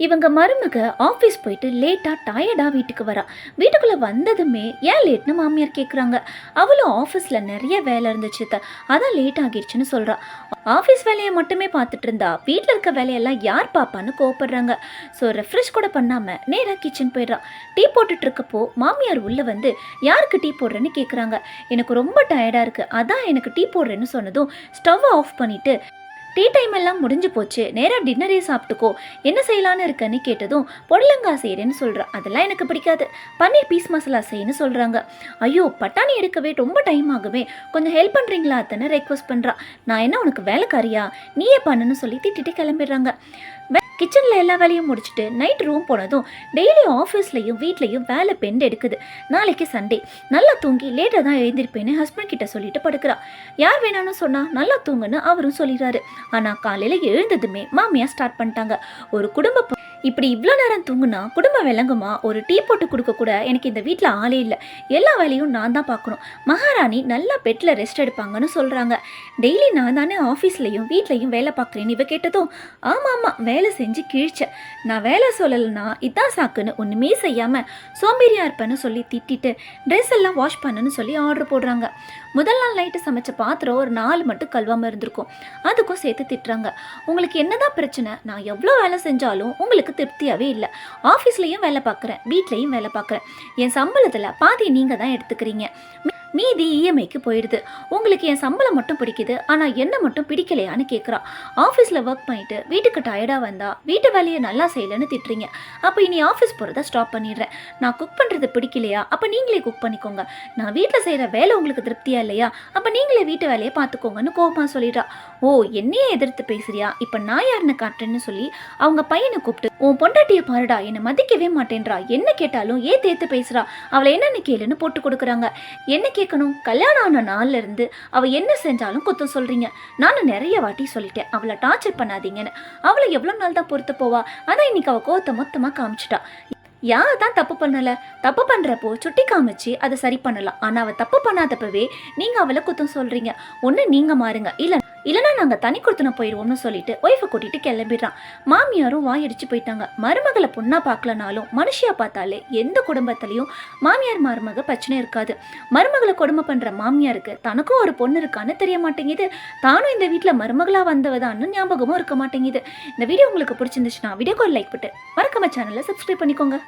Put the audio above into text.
இவங்க மருமக ஆஃபீஸ் போயிட்டு லேட்டாக டயர்டாக வீட்டுக்கு வரா. வீட்டுக்குள்ளே வந்ததுமே ஏன் லேட்னு மாமியார் கேட்குறாங்க. அவளும் ஆஃபீஸில் நிறைய வேலை இருந்துச்சு அதான் லேட் ஆகிடுச்சுன்னு சொல்கிறா. ஆஃபீஸ் வேலையை மட்டுமே பார்த்துட்டு இருந்தா வீட்டில் இருக்க வேலையெல்லாம் யார் பாப்பான்னு கோவப்படுறாங்க. ஸோ ரெஃப்ரெஷ் கூட பண்ணாமல் நேராக கிச்சன் போயிடுறா. டீ போட்டுட்டு இருக்கப்போ மாமியார் உள்ளே வந்து யாருக்கு டீ போடுறேன்னு கேட்குறாங்க. எனக்கு ரொம்ப டயர்டாக இருக்குது, அதான் எனக்கு டீ போடுறேன்னு சொன்னதும் ஸ்டவ்வை ஆஃப் பண்ணிவிட்டு டீ டைம் எல்லாம் முடிஞ்சு போச்சு, நேராக டின்னரே சாப்பிட்டுக்கோ, என்ன செய்யலான்னு இருக்கன்னு கேட்டதும் புடலங்காய் செய்கிறேன்னு சொல்கிறா. அதெல்லாம் எனக்கு பிடிக்காது, பன்னீர் பீஸ் மசாலா செய்யன்னு சொல்கிறாங்க. ஐயோ பட்டாணி எடுக்கவே ரொம்ப டைம் ஆகுமே, கொஞ்சம் ஹெல்ப் பண்ணுறீங்களா அத்தனை ரெக்வஸ்ட் பண்ணுறா. நான் என்ன உனக்கு வேலைக்காரியா, நீயே பண்ணுன்னு சொல்லி திட்டிட்டு கிளம்பிடுறாங்க. கிச்சனில் எல்லா வேலையும் முடிச்சுட்டு நைட் ரூம் போனதும் டெய்லி ஆஃபீஸ்லையும் வீட்லையும் வேலை பெண்ட் எடுக்குது. நாளைக்கு சண்டே, நல்லா தூங்கி லேட்டாக தான் எழுந்திருப்பேன்னு ஹஸ்பண்ட் கிட்ட சொல்லிட்டு படுக்கிறா. யார் வேணான்னு சொன்னால் நல்லா தூங்குன்னு அவரும் சொல்லிடுறாரு. ஆனால் காலையில் எழுந்ததுமே மாமியார் ஸ்டார்ட் பண்ணிட்டாங்க. ஒரு குடும்ப இப்படி இவ்வளோ நேரம் தூங்குனா குடும்பம் விளங்குமா, ஒரு டீ போட்டு கொடுக்க கூட எனக்கு இந்த வீட்டில் ஆளே இல்லை, எல்லா வேலையும் நான் தான் பார்க்கணும், மகாராணி நல்லா பெட்டில் ரெஸ்ட் எடுப்பாங்கன்னு சொல்கிறாங்க. டெய்லி நான் தானே ஆஃபீஸ்லையும் வீட்லையும் வேலை பார்க்குறேன்னு இவ கேட்டதும் ஆமாம் வேலை செஞ்சு கிழிச்சேன், நான் வேலை சொல்லலைன்னா இதான் சாக்குன்னு ஒன்றுமே செய்யாமல் சோம்பேறியாக இருப்பேன்னு சொல்லி திட்டிட்டு ட்ரெஸ் எல்லாம் வாஷ் பண்ணுன்னு சொல்லி ஆர்டர் போடுறாங்க. முதல் நாள் நைட்டு சமைச்ச பாத்திரம் ஒரு 4 மட்டும் கழுவாமல் இருந்திருக்கும், அதுக்கும் சேர்த்து திட்டுறாங்க. உங்களுக்கு என்னதான் பிரச்சனை, நான் எவ்வளோ வேலை செஞ்சாலும் உங்களுக்கு திருப்தியாகவே இல்லை, ஆஃபீஸ்லையும் வேலை பார்க்குறேன் வீட்லையும் வேலை பார்க்குறேன், என் சம்பளத்தில் பாதி நீங்கள் தான் எடுத்துக்கிறீங்க, மீதி இஎம்ஐக்கு போயிடுது, உங்களுக்கு என் சம்பளம் மட்டும் பிடிக்குது ஆனால் என்ன மட்டும் பிடிக்கலையான்னு கேட்குறா. ஆஃபீஸில் ஒர்க் பண்ணிவிட்டு வீட்டுக்கு டயர்டாக வந்தால் வீட்டு வேலையை நல்லா செய்யலைன்னு திட்டுறீங்க, அப்போ இனி ஆஃபீஸ் போகிறத ஸ்டாப் பண்ணிடுறேன், நான் குக் பண்ணுறது பிடிக்கலையா அப்போ நீங்களே குக் பண்ணிக்கோங்க, நான் வீட்டில் செய்கிற வேலை உங்களுக்கு திருப்தியாக இல்லையா அப்போ நீங்களே வீட்டு வேலையை பார்த்துக்கோங்கன்னு கோபமாக சொல்லிடுறா. ஓ என்னையே எதிர்த்து பேசுறியா, இப்போ நான் யாருன்னு காட்டுறேன்னு சொல்லி அவங்க பையனை கூப்பிட்டு உன் பொண்டாட்டியை பாருடா, என்னை மதிக்கவே மாட்டேன்றா, என்ன கேட்டாலும் ஏத்து பேசுகிறா, அவளை என்னன்னு கேளுன்னு போட்டு கொடுக்குறாங்க. என்ன கேட்கணும், கல்யாணம் ஆன நாள்ல இருந்து அவள் என்ன செஞ்சாலும் குத்தம் சொல்கிறீங்க, நானும் நிறைய வாட்டி சொல்லிட்டேன் அவளை டார்ச்சர் பண்ணாதீங்கன்னு, அவளை எவ்வளோ நாள் தான் பொறுத்து போவா, அதான் இன்னைக்கு அவள் கோவத்தை மொத்தமாக காமிச்சிட்டா. யார் தான் தப்பு பண்ணலை, தப்பு பண்ணுறப்போ சுட்டி காமிச்சு அதை சரி பண்ணலாம், ஆனால் அவள் தப்பு பண்ணாதப்பவே நீங்கள் அவளை குத்தம் சொல்கிறீங்க, ஒன்று நீங்கள் மாறுங்க இல்லைனா நாங்கள் தனி கொடுத்துன போயிடுவோம்னு சொல்லிட்டு ஒய்ஃபை கூட்டிகிட்டு கிளம்பிடுறான். மாமியாரும் வாயடிச்சு போயிட்டாங்க. மருமகளை பொண்ணா பார்க்கலனாலும் மனுஷியா பார்த்தாலே எந்த குடும்பத்திலையும் மாமியார் மருமக பிரச்சனை இருக்காது. மருமகளை கொடுமை பண்ணுற மாமியாருக்கு தனக்கும் ஒரு பொண்ணு இருக்கான்னு தெரிய மாட்டேங்குது, தானும் இந்த வீட்டில் மருமகளாக வந்தவதான்னு ஞாபகமும் இருக்க மாட்டேங்குது. இந்த வீடியோ உங்களுக்கு பிடிச்சிருந்துச்சுன்னா வீடியோக்கு ஒரு லைக் போட்டு மறக்காம சேனலை சப்ஸ்கிரைப் பண்ணிக்கோங்க.